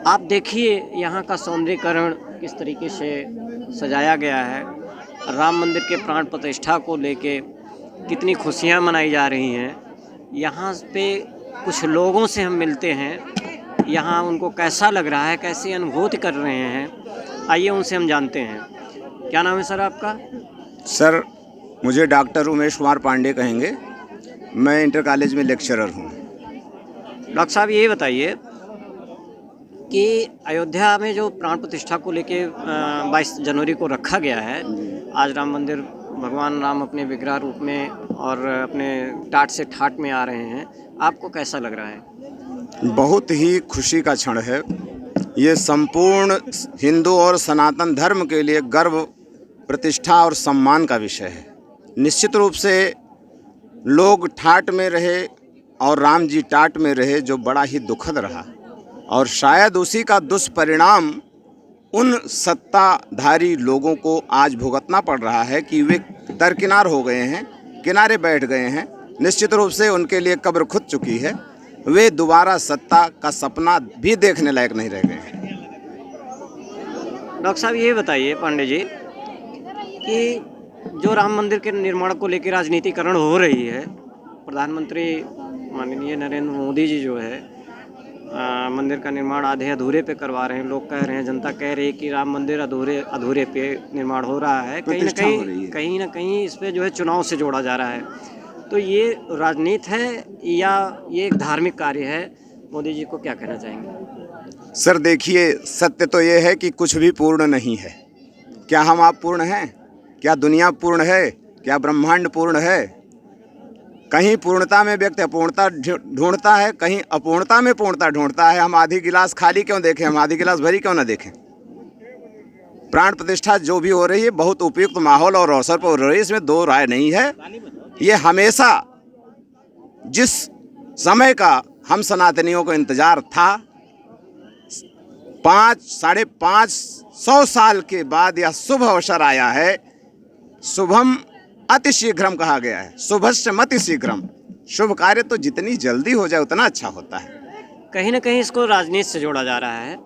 आप देखिए यहाँ का सौंदर्यीकरण किस तरीके से सजाया गया है। राम मंदिर के प्राण प्रतिष्ठा को लेके कितनी खुशियाँ मनाई जा रही हैं। यहाँ पे कुछ लोगों से हम मिलते हैं, यहाँ उनको कैसा लग रहा है, कैसी अनुभूति कर रहे हैं, आइए उनसे हम जानते हैं। क्या नाम है सर आपका? सर, मुझे डॉक्टर उमेश कुमार पांडे कहेंगे। मैं इंटर कॉलेज में लेक्चरर हूँ। डॉक्टर साहब ये बताइए कि अयोध्या में जो प्राण प्रतिष्ठा को लेके 22 जनवरी को रखा गया है, आज राम मंदिर भगवान राम अपने विग्रह रूप में और अपने टाट से ठाट में आ रहे हैं, आपको कैसा लग रहा है? बहुत ही खुशी का क्षण है। ये संपूर्ण हिंदू और सनातन धर्म के लिए गर्व, प्रतिष्ठा और सम्मान का विषय है। निश्चित रूप से लोग ठाट में रहे और राम जी टाट में रहे, जो बड़ा ही दुखद रहा, और शायद उसी का दुष्परिणाम उन सत्ताधारी लोगों को आज भुगतना पड़ रहा है कि वे दरकिनार हो गए हैं, किनारे बैठ गए हैं। निश्चित रूप से उनके लिए कब्र खुद चुकी है। वे दोबारा सत्ता का सपना भी देखने लायक नहीं रह गए हैं। डॉक्टर साहब ये बताइए पांडे जी कि जो राम मंदिर के निर्माण को लेकर राजनीतिकरण हो रही है, प्रधानमंत्री माननीय नरेंद्र मोदी जी जो है मंदिर का निर्माण आधे अधूरे पे करवा रहे हैं। लोग कह रहे हैं, जनता कह रही है कि राम मंदिर अधूरे पे निर्माण हो रहा है। कहीं ना कहीं इस पे जो है चुनाव से जोड़ा जा रहा है। तो ये राजनीति है या ये एक धार्मिक कार्य है? मोदी जी को क्या कहना चाहेंगे? सर देखिए, सत्य तो ये है कि कुछ भी पूर्ण नहीं है। क्या हम आप पूर्ण हैं? क्या दुनिया पूर्ण है? क्या ब्रह्मांड पूर्ण है? कहीं पूर्णता में व्यक्ति अपूर्णता ढूंढता है, कहीं अपूर्णता में पूर्णता ढूंढता है। हम आधी गिलास खाली क्यों देखें? हम आधी गिलास भरी क्यों ना देखें? प्राण प्रतिष्ठा जो भी हो रही है, बहुत उपयुक्त माहौल और अवसर पर हो रही है, इसमें दो राय नहीं है। ये हमेशा जिस समय का हम सनातनियों को इंतजार था, 500-550 साल के बाद यह शुभ अवसर आया है। शुभम अति शीघ्रम कहा गया है, शुभस्य मति शीघ्रम। शुभ कार्य तो जितनी जल्दी हो जाए उतना अच्छा होता है। कहीं ना कहीं इसको राजनीति से जोड़ा जा रहा है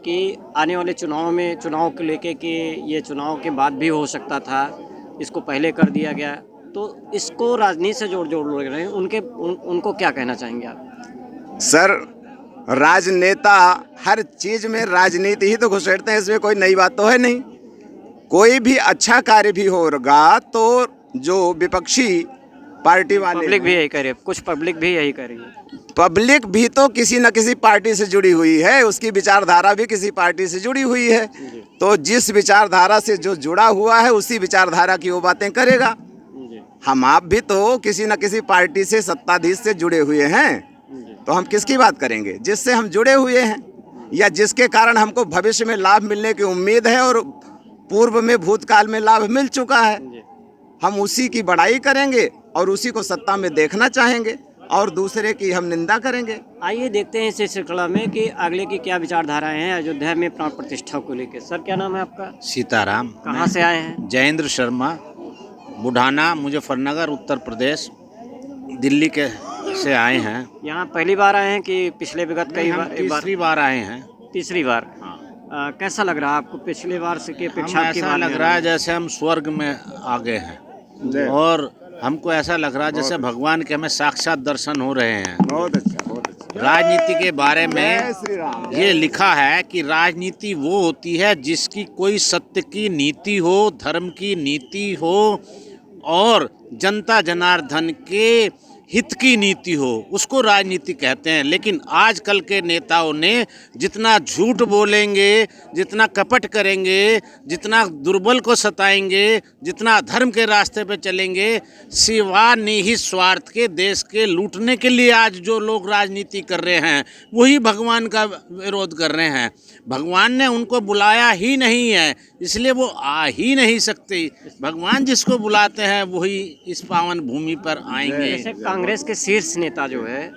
कि आने वाले चुनाव को लेके कि ये चुनाव के बाद भी हो सकता था, इसको पहले कर दिया गया, तो इसको राजनीति से जोड़ रहे हैं। उनको क्या कहना चाहेंगे आप? सर, राजनेता हर चीज में राजनीति ही तो घुसेड़ते हैं, इसमें कोई नई बात तो है नहीं। कोई भी अच्छा कार्य भी होगा तो जो विपक्षी पार्टी वाले, पब्लिक भी यही करे, कुछ पब्लिक भी यही कर रही है। पब्लिक भी तो किसी न किसी पार्टी से जुड़ी हुई है, उसकी विचारधारा भी किसी पार्टी से जुड़ी हुई है। तो जिस विचारधारा से जो जुड़ा हुआ है उसी विचारधारा की वो बातें करेगा। हम आप भी तो किसी न किसी पार्टी से, सत्ताधीश से जुड़े हुए हैं, तो हम किसकी बात करेंगे? जिससे हम जुड़े हुए हैं या जिसके कारण हमको भविष्य में लाभ मिलने की उम्मीद है और पूर्व में भूतकाल में लाभ मिल चुका है, हम उसी की बड़ाई करेंगे और उसी को सत्ता में देखना चाहेंगे और दूसरे की हम निंदा करेंगे। आइए देखते हैं इस श्रृंखला में कि अगले की क्या विचारधाराएं हैं अयोध्या में प्राण प्रतिष्ठा को लेकर। सर क्या नाम है आपका? सीताराम। कहाँ से आए हैं? जयेंद्र शर्मा, बुढ़ाना, मुजफ्फरनगर, उत्तर प्रदेश, दिल्ली के से आए हैं। यहाँ पहली बार आए हैं कि पिछले विगत कई बार? तीसरी बार आए हैं। तीसरी बार। कैसा लग रहा है आपको पिछले बार से की अपेक्षा? ऐसा लग रहा है जैसे हम स्वर्ग में आ गए हैं, और हमको ऐसा लग रहा है जैसे भगवान के हमें साक्षात दर्शन हो रहे हैं। बहुत अच्छा, बहुत अच्छा। राजनीति के बारे में ये लिखा है कि राजनीति वो होती है जिसकी कोई सत्य की नीति हो, धर्म की नीति हो और जनता जनार्दन के हित की नीति हो, उसको राजनीति कहते हैं। लेकिन आजकल के नेताओं ने जितना झूठ बोलेंगे, जितना कपट करेंगे, जितना दुर्बल को सताएंगे, जितना धर्म के रास्ते पे चलेंगे, सिवा निहित स्वार्थ के देश के लूटने के लिए आज जो लोग राजनीति कर रहे हैं वही भगवान का विरोध कर रहे हैं। भगवान ने उनको बुलाया ही नहीं है, इसलिए वो आ ही नहीं सकते। भगवान जिसको बुलाते हैं वही इस पावन भूमि पर आएंगे। जैसे कांग्रेस के शीर्ष नेता जो है,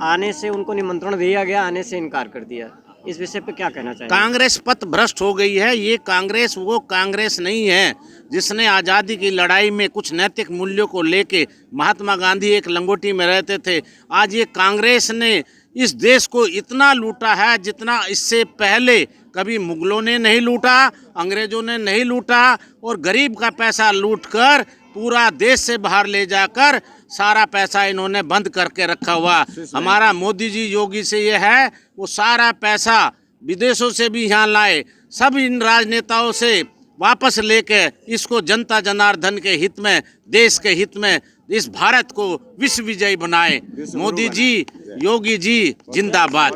आने से उनको निमंत्रण दिया गया, आने से इनकार कर दिया, इस विषय पे क्या कहना चाहिए? कांग्रेस पथ भ्रष्ट हो गई है। ये कांग्रेस वो कांग्रेस नहीं है जिसने आज़ादी की लड़ाई में कुछ नैतिक मूल्यों को लेके, महात्मा गांधी एक लंगोटी में रहते थे, आज ये कांग्रेस ने इस देश को इतना लूटा है जितना इससे पहले कभी मुगलों ने नहीं लूटा, अंग्रेजों ने नहीं लूटा, और गरीब का पैसा लूटकर पूरा देश से बाहर ले जाकर सारा पैसा इन्होंने बंद करके रखा हुआ। हमारा मोदी जी योगी से ये है वो सारा पैसा विदेशों से भी यहाँ लाए, सब इन राजनेताओं से वापस लेके इसको जनता जनार्दन के हित में, देश के हित में इस भारत को विश्व विजयी बनाए। मोदी जी, योगी जी जिंदाबाद।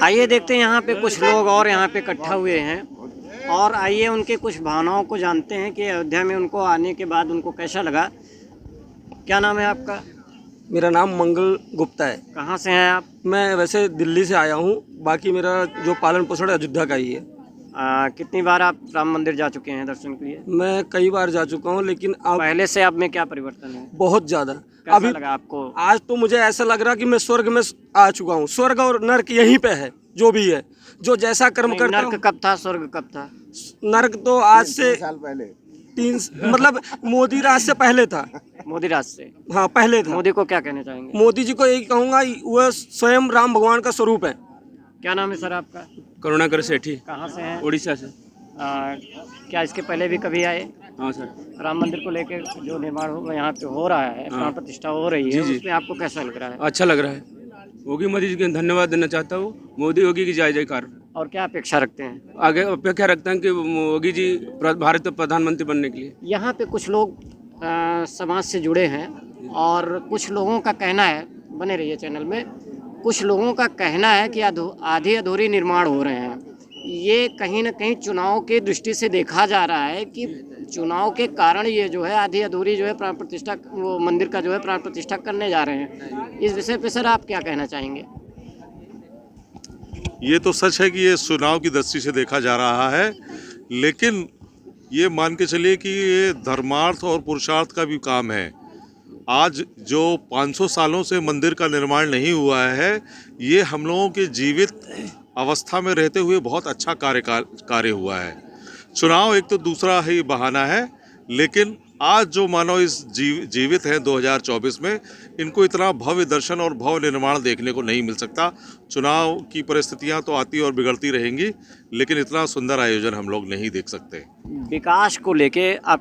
आइए देखते हैं यहाँ पे कुछ लोग और यहाँ पे इकट्ठा हुए हैं, और आइए उनके कुछ भावनाओं को जानते हैं कि अयोध्या में उनको आने के बाद उनको कैसा लगा। क्या नाम है आपका? मेरा नाम मंगल गुप्ता है। कहाँ से हैं आप? मैं वैसे दिल्ली से आया हूँ, बाकी मेरा जो पालन पोषण अयोध्या का ही है। कितनी बार आप राम मंदिर जा चुके हैं दर्शन के लिए? मैं कई बार जा चुका हूँ, लेकिन अब पहले से अब में क्या परिवर्तन है? बहुत ज़्यादा। कैसा अभी लगा आपको? आज तो मुझे ऐसा लग रहा कि मैं स्वर्ग में आ चुका हूँ। स्वर्ग और नर्क यहीं पे है, जो भी है, जो जैसा कर्म करता नर्क कब था, स्वर्ग कब था? नर्क तो आज से 3 साल पहले, मतलब मोदी राज से पहले था। मोदी राज से? हाँ, पहले था। मोदी को क्या कहना चाहेंगे? मोदी जी को यही कहूँगा, वह स्वयं राम भगवान का स्वरूप है। क्या नाम है सर आपका? करुणाकर सेठी, कहाँ से हैं? उड़ीसा से। क्या इसके पहले भी कभी आए? हाँ सर। राम मंदिर को लेकर जो निर्माण हो यहाँ पे हो रहा है, प्राण प्रतिष्ठा हो रही है, उसमें आपको कैसा लग रहा है? अच्छा लग रहा है। योगी मोदी जी को धन्यवाद देना चाहता हूँ। मोदी योगी की जय जयकार। और क्या अपेक्षा रखते हैं? आगे अपेक्षा रखते हैं कि योगी जी भारत के प्रधानमंत्री बनने के लिए। यहाँ पे कुछ लोग समाज से जुड़े हैं, और कुछ लोगों का कहना है, बने रहिए चैनल में, कुछ लोगों का कहना है कि आधी अधूरी निर्माण हो रहे हैं। ये कहीं ना कहीं चुनाव की दृष्टि से देखा जा रहा है कि चुनाव के कारण ये जो है आधी अधूरी जो है प्राण प्रतिष्ठा, वो मंदिर का जो है प्राण प्रतिष्ठा करने जा रहे हैं। इस विषय पे सर आप क्या कहना चाहेंगे? ये तो सच है कि ये चुनाव की दृष्टि से देखा जा रहा है, लेकिन ये मान के चलिए कि ये धर्मार्थ और पुरुषार्थ का भी काम है। आज जो 500 सालों से मंदिर का निर्माण नहीं हुआ है, ये हम लोगों के जीवित अवस्था में रहते हुए बहुत अच्छा कार्य हुआ है। चुनाव एक तो दूसरा ही बहाना है, लेकिन आज जो मानव इस जीवित हैं 2024 में, इनको इतना भव्य दर्शन और भव्य निर्माण देखने को नहीं मिल सकता। चुनाव की परिस्थितियां तो आती और बिगड़ती रहेंगी, लेकिन इतना सुंदर आयोजन हम लोग नहीं देख सकते। विकास को लेके आप